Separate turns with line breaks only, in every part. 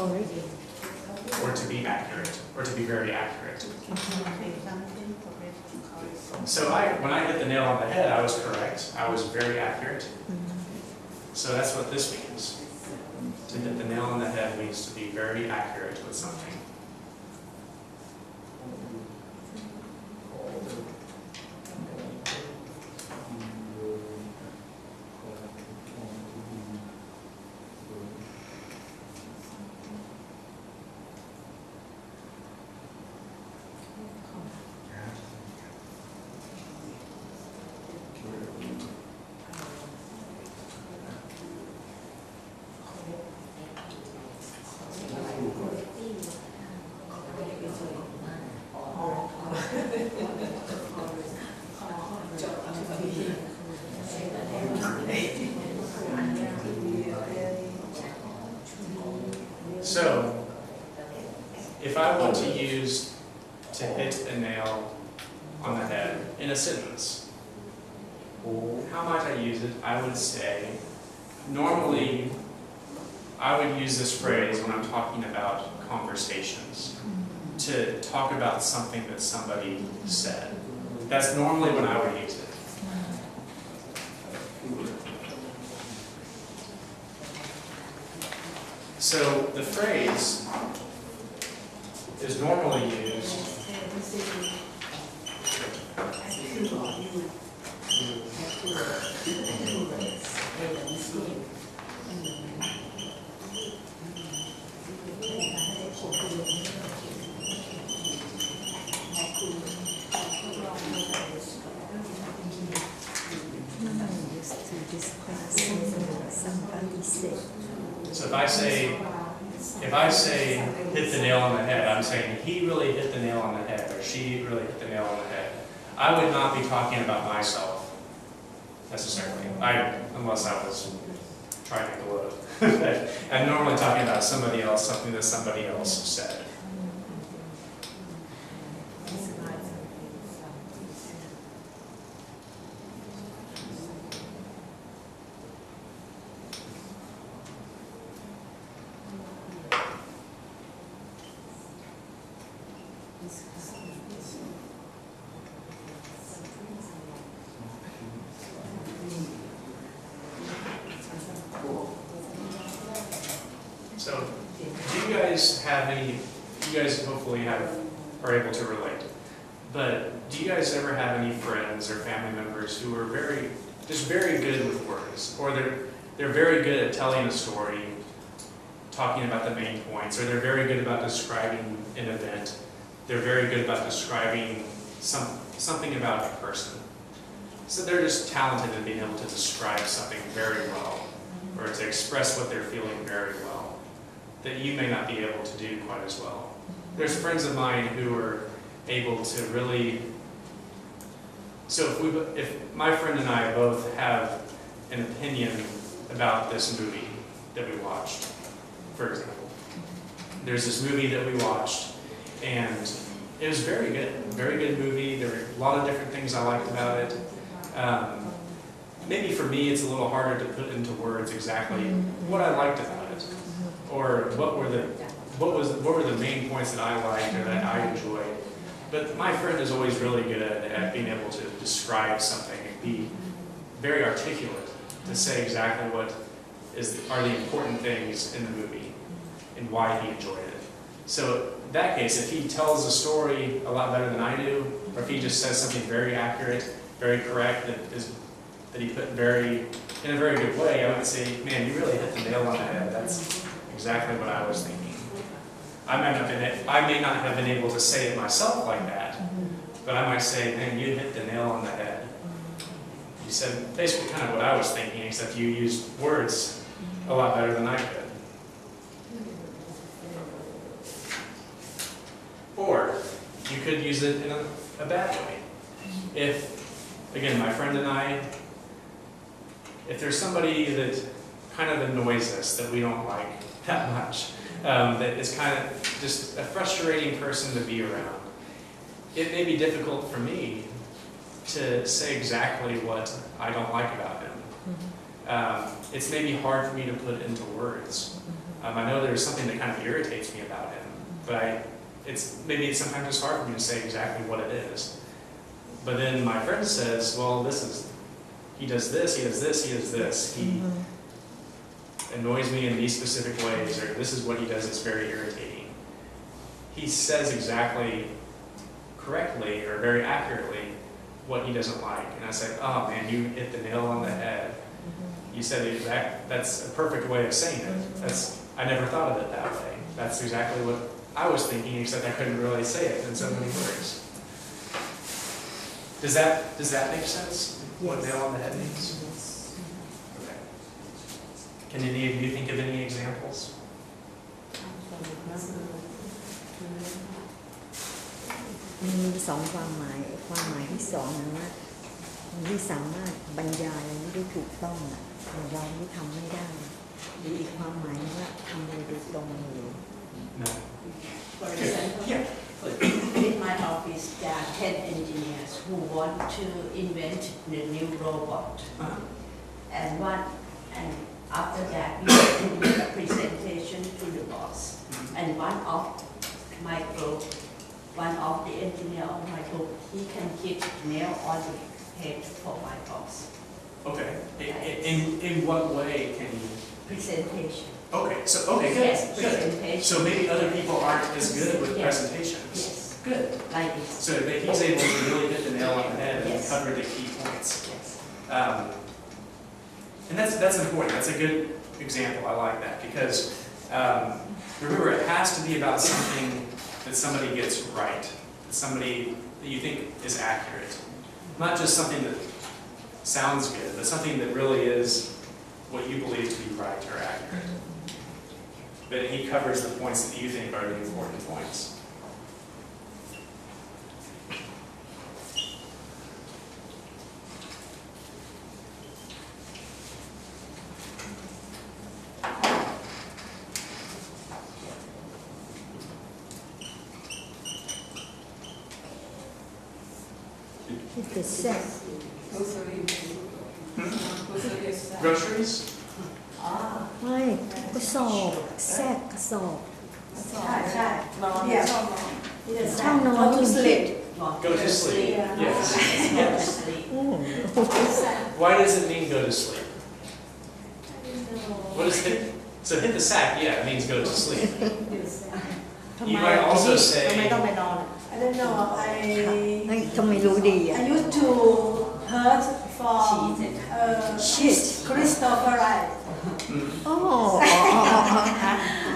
or to be accurate, or to be very accurate. So when I hit the nail on the head, I was correct. I was very accurate. So that's what this means. To hit the nail on the head means to be very accurate with something. So, if I want to use to hit a nail on the head in a sentence, how might I use it? I would say, normally, I would use this phrase when I'm talking about conversations, to talk about something that somebody said. That's normally when I would use it. So the phrase is normally used So if I say hit the nail on the head, I'm saying he really hit the nail on the head, or she really hit the nail on the head. I would not be talking about myself necessarily, unless I was trying to gloat. I'm normally talking about somebody else, something that somebody else said. So, do you guys have any, you guys hopefully are able to relate, but do you guys ever have any friends or family members who are very good with words, or they're very good at telling a story, talking about the main points, or they're very good about describing an event, they're very good about describing something about a person. So they're just talented at being able to describe something very well, or to express what they're feeling very well, that you may not be able to do quite as well. There's friends of mine who are able to really, so if my friend and I both have an opinion about this movie that we watched, for example. There's this movie that we watched, and it was very good movie. There were a lot of different things I liked about it. Maybe for me it's a little harder to put into words exactly what I liked about it, or what were the main points that I liked or that I enjoyed. But my friend is always really good at being able to describe something and be very articulate to say exactly what are the important things in the movie and why he enjoyed it. So in that case, if he tells the story a lot better than I do, or if he just says something very accurate, very correct, that he put in a very good way, I would say, man, you really hit the nail on the head. That's exactly what I was thinking. I may not have been able to say it myself like that, but I might say, man, you hit the nail on the head. You said basically kind of what I was thinking, except you used words a lot better than I could. Or you could use it in a bad way. If, again, my friend and I, if there's somebody that kind of annoys us that we don't like that much, that is kind of just a frustrating person to be around, it may be difficult for me to say exactly what I don't like about him. It's maybe hard for me to put into words. I know there's something that kind of irritates me about him, but maybe it's sometimes just hard for me to say exactly what it is. But then my friend says, well, he does this, he does this, he does this. He annoys me in these specific ways, or this is what he does that's very irritating. He says exactly correctly or very accurately what he doesn't like. And I say, oh man, you hit the nail on the head. You said that's a perfect way of saying it. I never thought of it that way. That's exactly what I was thinking, except I couldn't really say it in so many words. Does that make sense? Yes. What nail on the head means? Yes. Okay. Can any of you think of any examples?
มีสองความหมายที่สองนะว่าที่สามารถบรรยายไม่ได้ถูกต้องเราไม่ทำไม่ได้หรืออีกความหมายว่าทำโดยตรงเลย
No.
For example, in my office, there are 10 engineers who want to invent the new robot. And after that, we have to make a presentation to the boss. And one of the engineer of my group, he can hit nail on the head for my boss.
Okay. In what way can you?
Presentation.
Okay. Good.
Yes,
Good.
presentation.
So maybe other people aren't as good with
Yes.
presentations.
Yes.
Good.
Like this.
So that he's able to really hit the nail on the head and
Yes.
cover the key points.
Yes.
And that's important. That's a good example. I like that because remember, it has to be about something that somebody gets right, that you think is accurate, not just something that sounds good, but something that really is what you believe to be right or accurate. But he covers the points that you think are the important points.
It's the set.
Groceries?
ไม่กระสอบแซกกระสอบ
ใช่เนี่ย
ช่างนอน
Go to sleep.
Go to sleep. Yes.
Go to sleep.
Why does it mean go to sleep? What is it? So hit the sack, yeah, it means go to sleep. You might also
ทำไม
say,
ต้องไปนอน
I don't know.
ทำไมรู้ดีอ่ะ
I used to heard from Christopher Wright.
Oh,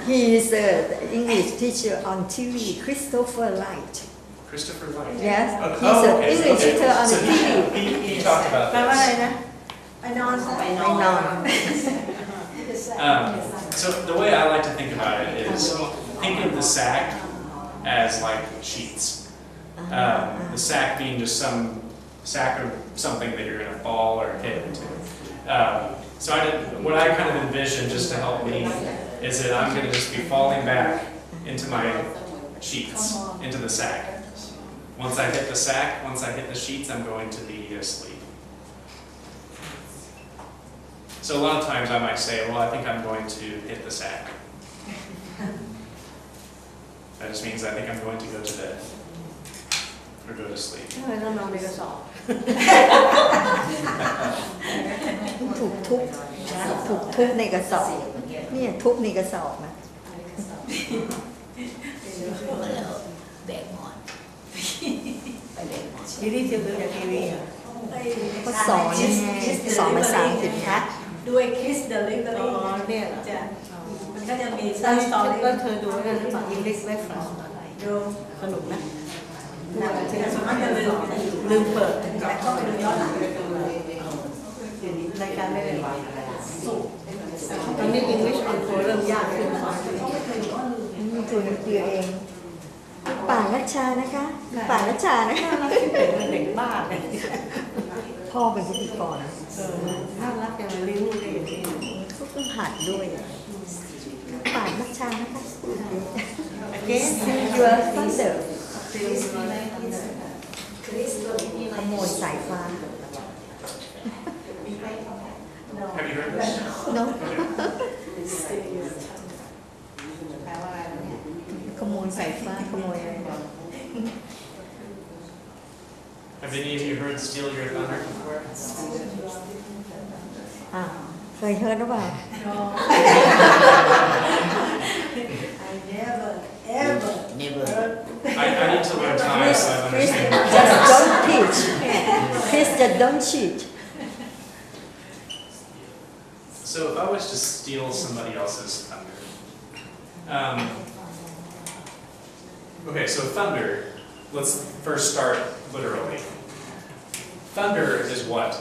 he is an English teacher on TV, Christopher Wright.
Christopher Light.
Yes,
Oh,
he's an
okay,
English
okay.
teacher on
So
TV.
he talked about
แปลว่าอะไร
this.
นะไปนอน
ไปนอน
So the way I like to think about it is think of the sack as like sheets. The sack being just some sack of something that you're going to fall or hit into. So what I kind of envision, just to help me, is that I'm going to just be falling back into my sheets, into the sack. Once I hit the sack, once I hit the sheets, I'm going to be asleep. So a lot of times I might say, well, I think I'm going to hit the sack. That just means I think I'm going to go to bed or go to sleep.
ต้องนอนในกระสอบ
ถูกทุบในกระสอบเนี่ยทุบในกระสอบนะ
แบกหมอนไปแบกหมอน
ทีนี้จะดูจากทีวีอ่ะ
ก็สอนภาษาอังกฤษนะ
ด้วยคริสเดลิเวอรี่เนี่ยจะมันก็จะมีซันสตอรี่ก็เธอดูกันหรือเปล่าอิงลิสเวฟฟรอนดูสนุกนะแต่ส่วนมากจะลืมเปิดแต่ก็ไปดูย้อนหลังรายการไม่ได้หวานตอนนี้ English on Tour เริ่มยากขึ้นแล้ว
นี่ตัวนักเรียนเองป่านัชชานะคะป่านัชชานะคะ
เป็นเด็กบ้าเลย
พ่อเป็นพิธีกร
น่ารักอย่างไรลิ้นเลยอย่างนี้
เขาก็หัดด้วยป่านัชชานะคะ
Again
See your father ขโมยสายฟ้า
Have you heard this?
No. สายฟ้าขโมยอะไรมา
Have any of you heard "Steal Your Thunder" before?
อ่ะเคยเฮิร์ตหรือเปล่า
No. I never ever
Never.
I need to learn Thai
Please,
so I
please
understand.
just don't teach. Please just don't cheat.
So if I was to steal somebody else's thunder, okay, so thunder. Let's first start literally. Thunder is what?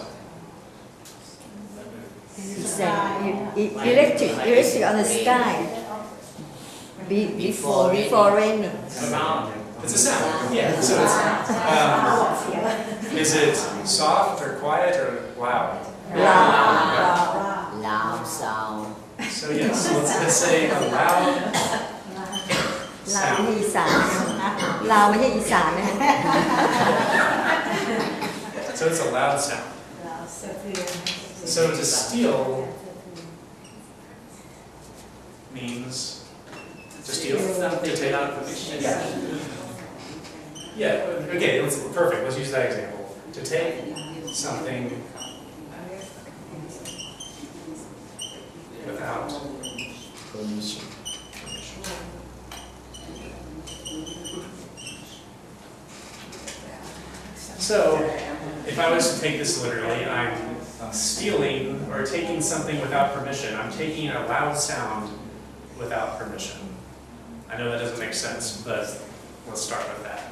It's electric on the sky. Before raining.
It's a sound. Yeah. So it's, is it soft or quiet or loud?
Loud sound.
So yes, let's say a loud
ลาว
sound.
ไม่ใช่อีสานลาวไม่ใช่อีสานนะฮะ
So it's a loud sound. So to steal means to steal. To take out. Yeah. Okay. Perfect. Let's use that example. To take something without
Permission.
So, if I was to take this literally, I'm stealing or taking something without permission. I'm taking a loud sound without permission. I know that doesn't make sense, but let's start with that.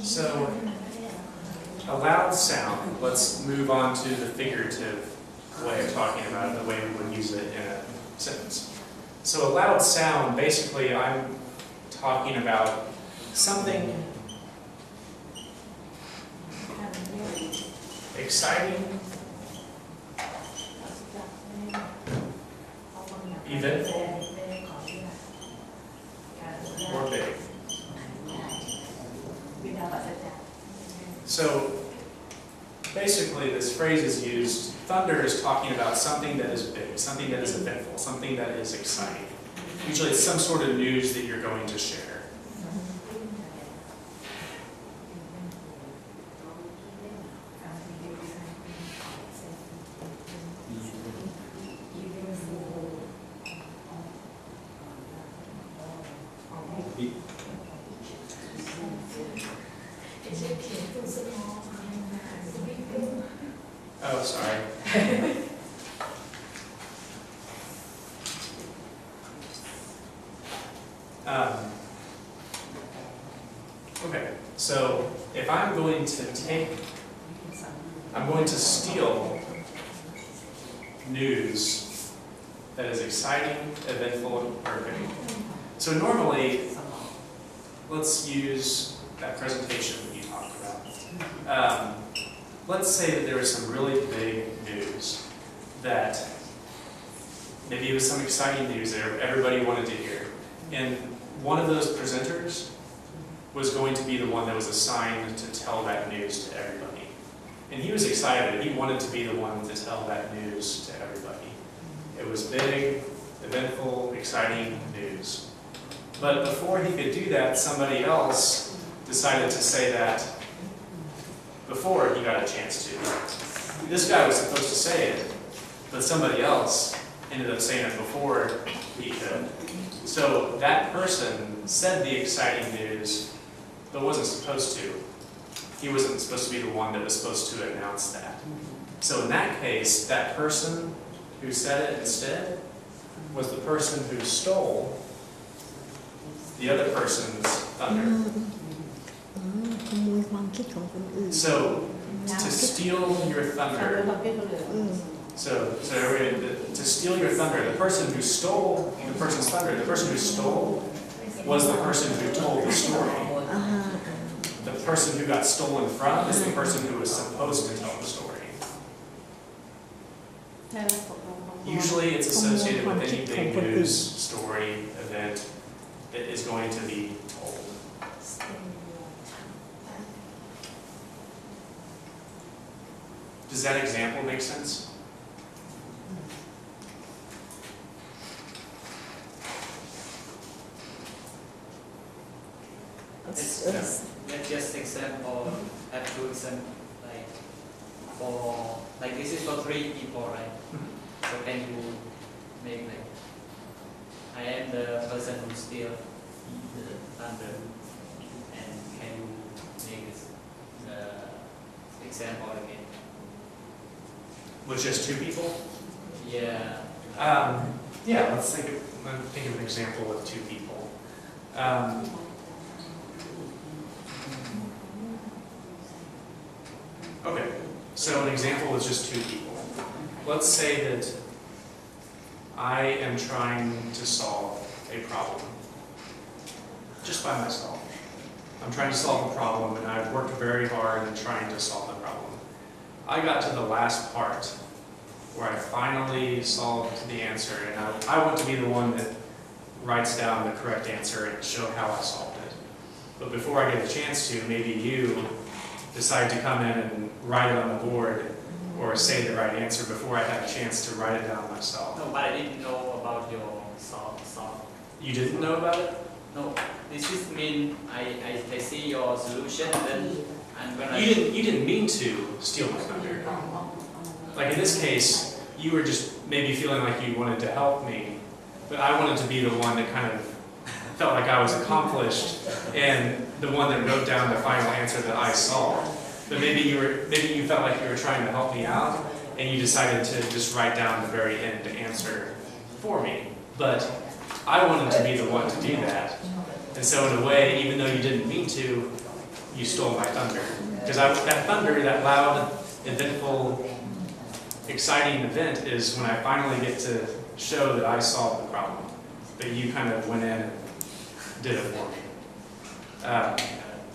So, a loud sound, let's move on to the figurative way of talking about it, the way we would use it in a sentence. So a loud sound, basically I'm talking about something exciting, eventful, or big. So basically this phrase is used, thunder is talking about something that is big, something that is eventful, something that is exciting. Usually it's some sort of news that you're going to share. Oh, sorry. Okay, so if I'm going to steal news that is exciting, eventful, or big. So normally, let's use that presentation that you talked about. Let's say that there was some really big news that maybe it was some exciting news that everybody wanted to hear. And one of those presenters was going to be the one that was assigned to tell that news to everybody. And he was excited. He wanted to be the one to tell that news to everybody. It was big, eventful, exciting news. But before he could do that, somebody else decided to say that before he got a chance to. This guy was supposed to say it, but somebody else ended up saying it before he could. So that person said the exciting news, but wasn't supposed to. He wasn't supposed to be the one that was supposed to announce that. So in that case, that person who said it instead was the person who stole the other person's thunder. So, to steal your thunder, to steal your thunder, the person who stole the person's thunder, the person who stole was the person who told the story. The person who got stolen from is the person who was supposed to tell the story. Usually it's associated with any big news, story, event, is going to be told. Does that example make sense?
Let's just example, have two example, like for, like this is for 3 people, right? So can you make like, I am the person who steals the thunder, and can you make this, the example again?
With just 2 people?
Yeah.
Yeah, let's think of an example with 2 people. Okay, so an example is just 2 people. Let's say that I am trying to solve a problem just by myself. I'm trying to solve a problem, and I've worked very hard in trying to solve the problem. I got to the last part where I finally solved the answer, and I want to be the one that writes down the correct answer and show how I solved it. But before I get a chance to, maybe you decide to come in and write it on the board or say the right answer before I have a chance to write it down myself.
No, but I didn't know about your solve.
You didn't know about it?
No, this is mean I see your solution, and when
You didn't mean to steal my thunder. Like in this case, you were just maybe feeling like you wanted to help me, but I wanted to be the one that kind of felt like I was accomplished and the one that wrote down the final answer that I solved. But maybe you felt like you were trying to help me out, and you decided to just write down the very end answer for me. But I wanted to be the one to do that. And so in a way, even though you didn't mean to, you stole my thunder. Because that thunder, that loud, eventful, exciting event is when I finally get to show that I solved the problem. But you kind of went in and did it for me.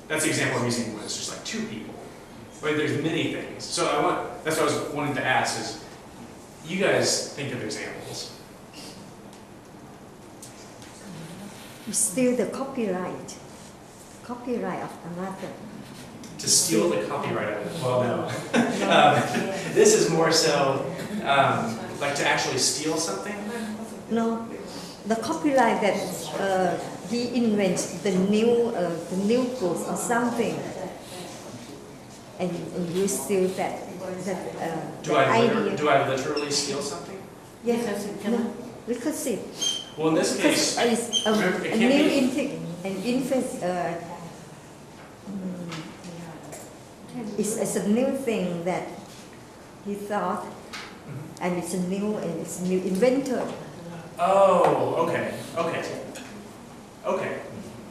That's the example I'm using when it's just like 2 people. But there's many things. So that's what I was wanting to ask is, you guys think of examples.
You steal the copyright of another.
To steal the copyright of it? Well, no. This is more so like to actually steal something.
No, the copyright that he invents the new goods or something, and you steal that idea.
Do I literally steal something?
Yes, no, because
Well, in this case,
it's
remember, it
a
can't
new
be.
it's a new thing that he thought, and it's a new inventor.
Oh, okay.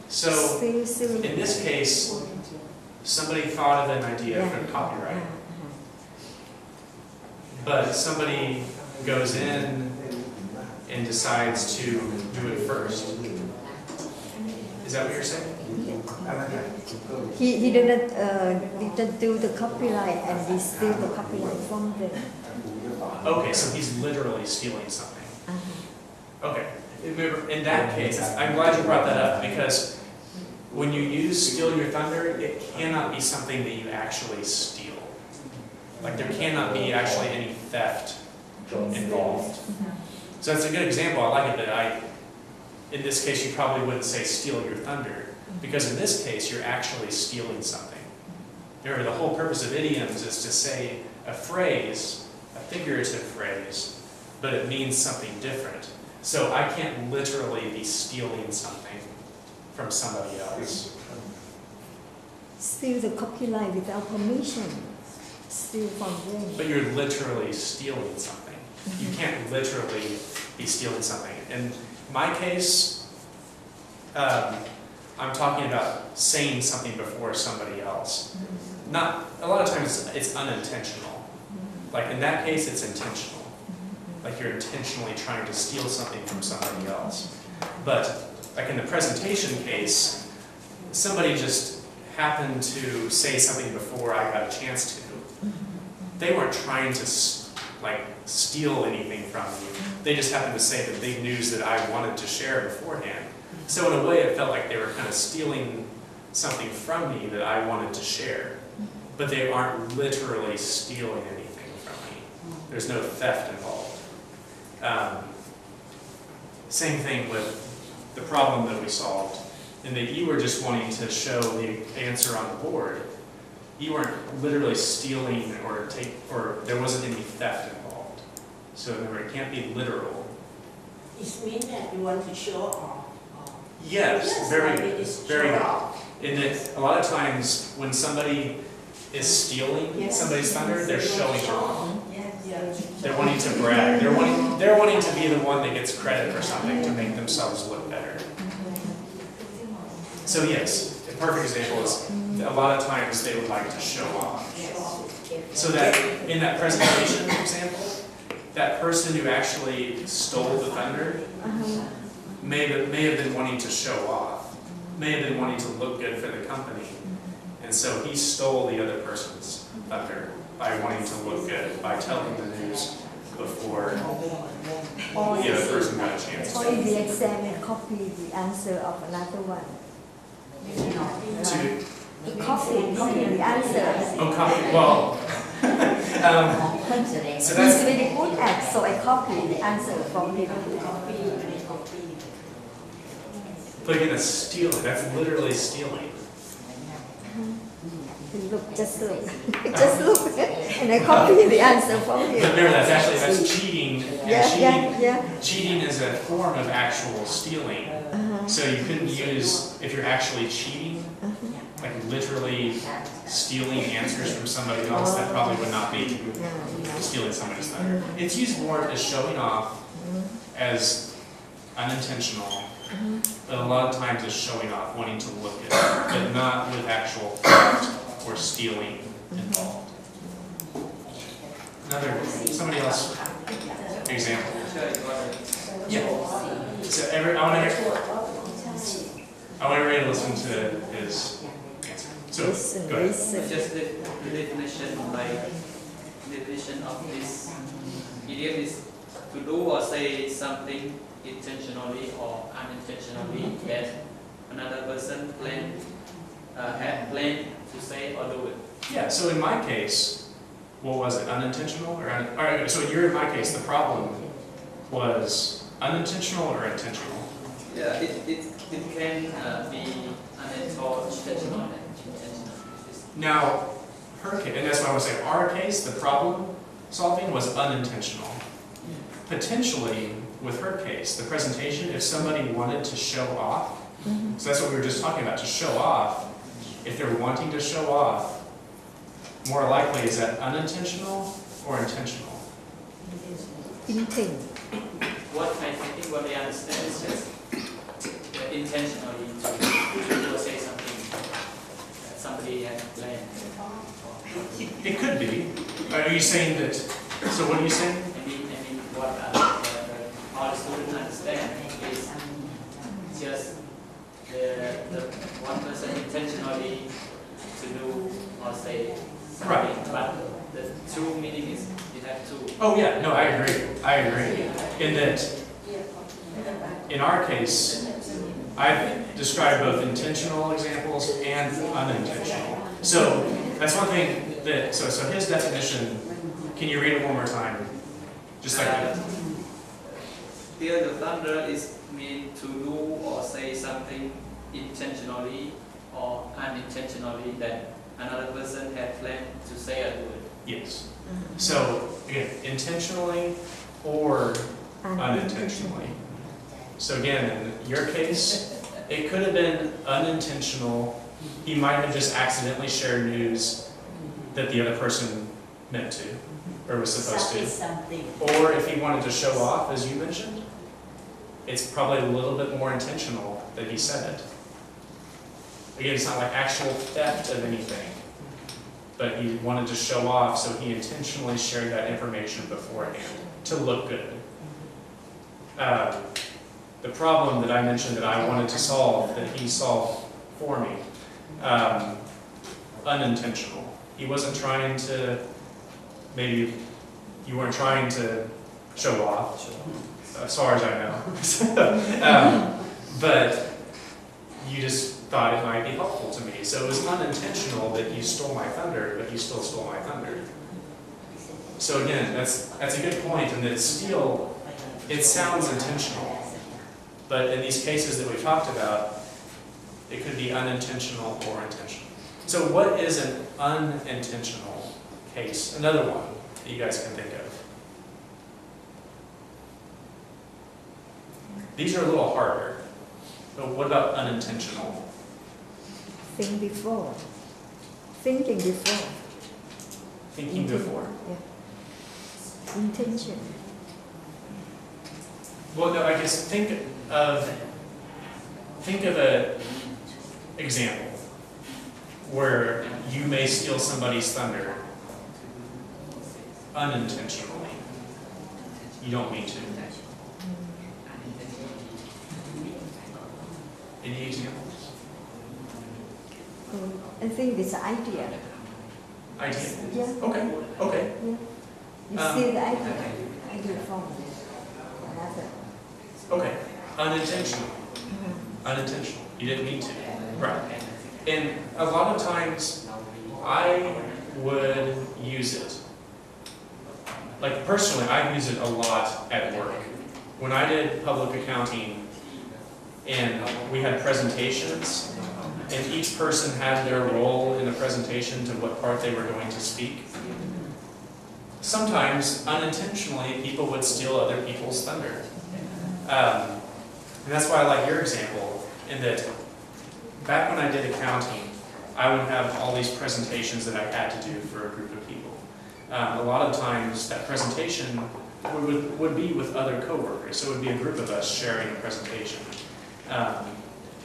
So
Still.
in this case, somebody thought of an idea for the copyright, but somebody goes in and decides to do it first. Is that what you're saying?
He didn't do the copyright, and he steal the copyright from them.
Okay, so he's literally stealing something. Okay. Remember, in that case, I'm glad you brought that up, because when you use steal your thunder, it cannot be something that you actually steal. Like there cannot be actually any theft involved. So that's a good example. I like it, but in this case, you probably wouldn't say steal your thunder, because in this case, you're actually stealing something. Remember, the whole purpose of idioms is to say a phrase, a figurative phrase, but it means something different. So I can't literally be stealing something from somebody else.
Steal the copyright without permission. Steal from them.
But you're literally stealing something. You can't literally be stealing something. In my case, I'm talking about saying something before somebody else. A lot of times it's unintentional. Like in that case, it's intentional. Like you're intentionally trying to steal something from somebody else. But like in the presentation case, somebody just happened to say something before I got a chance to. They weren't trying to steal anything from me. They just happened to say the big news that I wanted to share beforehand. So in a way, it felt like they were kind of stealing something from me that I wanted to share, but they aren't literally stealing anything from me. There's no theft involved. Same thing with the problem that we solved, in that you were just wanting to show the answer on the board. You weren't literally stealing or there wasn't any theft involved. So it can't be literal.
It means that you want to show off.
Yes,
like it is
very.
show off.
In that a lot of times when somebody is stealing somebody's thunder, they're showing off. They're wanting to brag. They're wanting to be the one that gets credit for something to make themselves look better. So yes, a perfect example is a lot of times they would like to show off. So that in that presentation example, that person who actually stole the thunder may have been wanting to show off, may have been wanting to look good for the company. And so he stole the other person's thunder by wanting to look good, by telling the news before the other person got a chance.
Or in the exam, you copy the answer of another one. Copy the answer.
Oh, copy. Well, so
He's
that's
really good at, so I copy the answer from him.
but again, that's stealing. That's literally stealing.
Look, just look, just look, and I copy the answer from
But
him.
remember, that's cheating. And
Yeah.
cheating is a form of actual stealing. So you couldn't use, if you're actually cheating, like literally stealing answers from somebody else, that probably would not be stealing somebody's thunder. It's used more as showing off, as unintentional, but a lot of times it's showing off, wanting to look at it, but not with actual theft or stealing involved. Somebody else, example. Yeah. So I want everybody to listen to his answer. So, go ahead.
Just the definition of this idiom is to do or say something intentionally or unintentionally that another person had planned to say or do it.
Yeah, so in my case, what was it, unintentional or all right, so in my case, the problem was unintentional or intentional?
Yeah, it can be unintentional and intentional.
Now, her case, and that's why I want to say our case, the problem solving was unintentional. Potentially, with her case, the presentation, if somebody wanted to show off, so that's what we were just talking about, to show off, if they're wanting to show off, more likely is that unintentional or intentional?
Intent.
What I think what they understand is just intentionally to say something that somebody had planned.
It could be. Are you saying that, so what are you saying?
I mean what all the students understand is just the one person intentionally to do or say something,
Right.
but the true meaning is you have to.
Oh yeah, no, I agree. In that, in our case, I've described both intentional examples and unintentional. So that's one thing that, so his definition, can you read it one more time? Just like that.
Here the thunder is mean to do or say something intentionally or unintentionally that another person had planned to say or do it.
Yes. So again, intentionally or unintentionally. So again, in your case, it could have been unintentional. He might have just accidentally shared news that the other person meant to or was supposed to. Or if he wanted to show off, as you mentioned, it's probably a little bit more intentional that he said it. Again, it's not like actual theft of anything, but he wanted to show off, so he intentionally shared that information beforehand to look good. The problem that I mentioned that I wanted to solve, that he solved for me, unintentional. He wasn't trying to, maybe you weren't trying to show off, as far as I know. but you just thought it might be helpful to me. So it was unintentional that you stole my thunder, but you still stole my thunder. So again, that's a good point, and that it sounds intentional. But in these cases that we talked about, it could be unintentional or intentional. So what is an unintentional case? Another one that you guys can think of. These are a little harder, but what about unintentional?
Think before. Thinking before.
Thinking before?
Yeah. Intention.
Well, no, I guess think of an example where you may steal somebody's thunder unintentionally. You don't mean to. Any examples?
I think it's an idea.
Idea?
Yeah.
Okay, okay.
Yeah. You see the idea from another.
Okay, unintentional. Unintentional. You didn't mean to. Right. And a lot of times, I would use it. Like personally, I use it a lot at work. When I did public accounting and we had presentations, and each person had their role in the presentation to what part they were going to speak, sometimes unintentionally people would steal other people's thunder. And that's why I like your example, in that back when I did accounting, I would have all these presentations that I had to do for a group of people. A lot of times that presentation would be with other coworkers, so it would be a group of us sharing a presentation.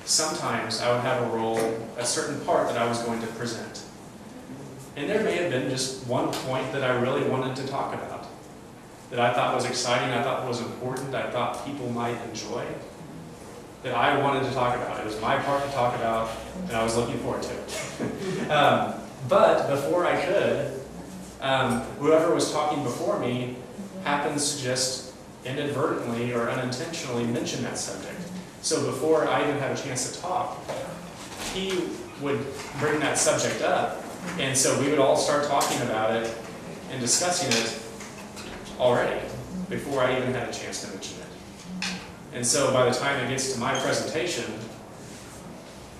Sometimes I would have a role, a certain part that I was going to present. And there may have been just one point that I really wanted to talk about, that I thought was exciting, I thought was important, I thought people might enjoy, that I wanted to talk about. It was my part to talk about, and I was looking forward to it. But before I could, whoever was talking before me happens to just inadvertently or unintentionally mention that subject. So before I even had a chance to talk, he would bring that subject up, and so we would all start talking about it and discussing it already, before I even had a chance to mention it. And so by the time it gets to my presentation,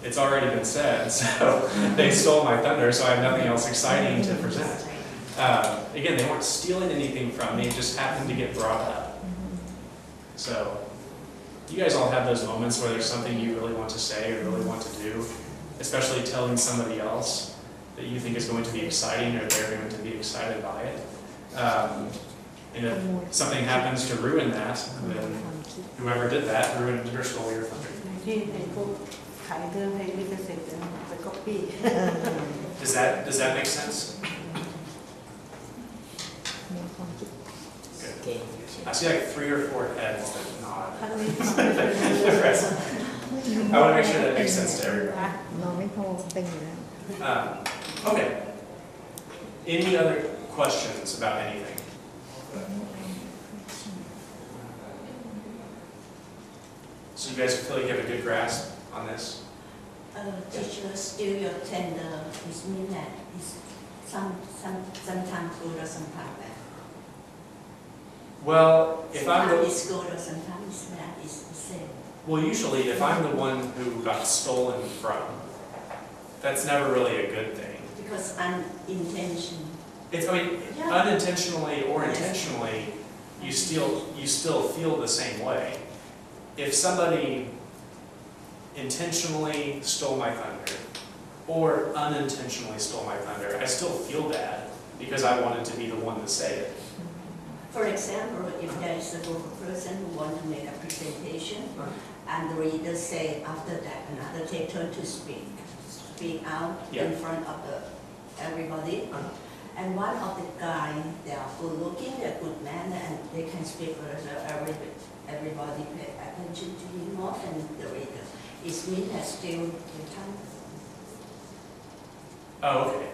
it's already been said, so they stole my thunder, so I have nothing else exciting to present. Again, they weren't stealing anything from me, it just happened to get brought up. So, you guys all have those moments where there's something you really want to say or really want to do, especially telling somebody else that you think is going to be exciting or they're going to be excited by it. And if something happens to ruin that, then whoever did that ruined or stole your thunder.
ที่ให้พวกขายเครื่องให้ลิขสิทธิ์ไปก๊อปปี้
Does that make sense?
Okay.
I see like 3 or 4 heads that nod.
ครั้งนี้
I want to make sure that makes sense to everybody.
นอนไม่พอเป็นอยู่แล้ว
Okay. Any other questions about anything? So you guys feel like you have a good grasp on this?
Teacher, steal your tender, it means that it's sometimes good or sometimes bad.
Well, if I'm
Sometimes
the,
it's good or sometimes it's bad, it's the same.
well, usually if I'm the one who got stolen from, that's never really a good thing.
Because unintentional.
It's, I mean,
Yeah.
unintentionally or
Yes.
intentionally, you still feel the same way. If somebody intentionally stole my thunder or unintentionally stole my thunder, I still feel bad because I wanted to be the one to say it.
For example, if there is a group of person who want to make a presentation, and the reader say after that another take turn to speak out
Yeah.
in front of everybody. And one of the guy, they are good looking, they're good man, and they can speak further. Everybody pay attention to him more than the reader. It means that still the time.
Oh, okay.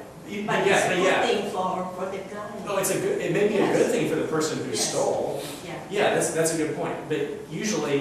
But it's a good
Yeah.
thing for the guy.
Oh, it may be a good thing for the person who
Yes.
stole.
Yeah.
Yeah, that's a good point. But usually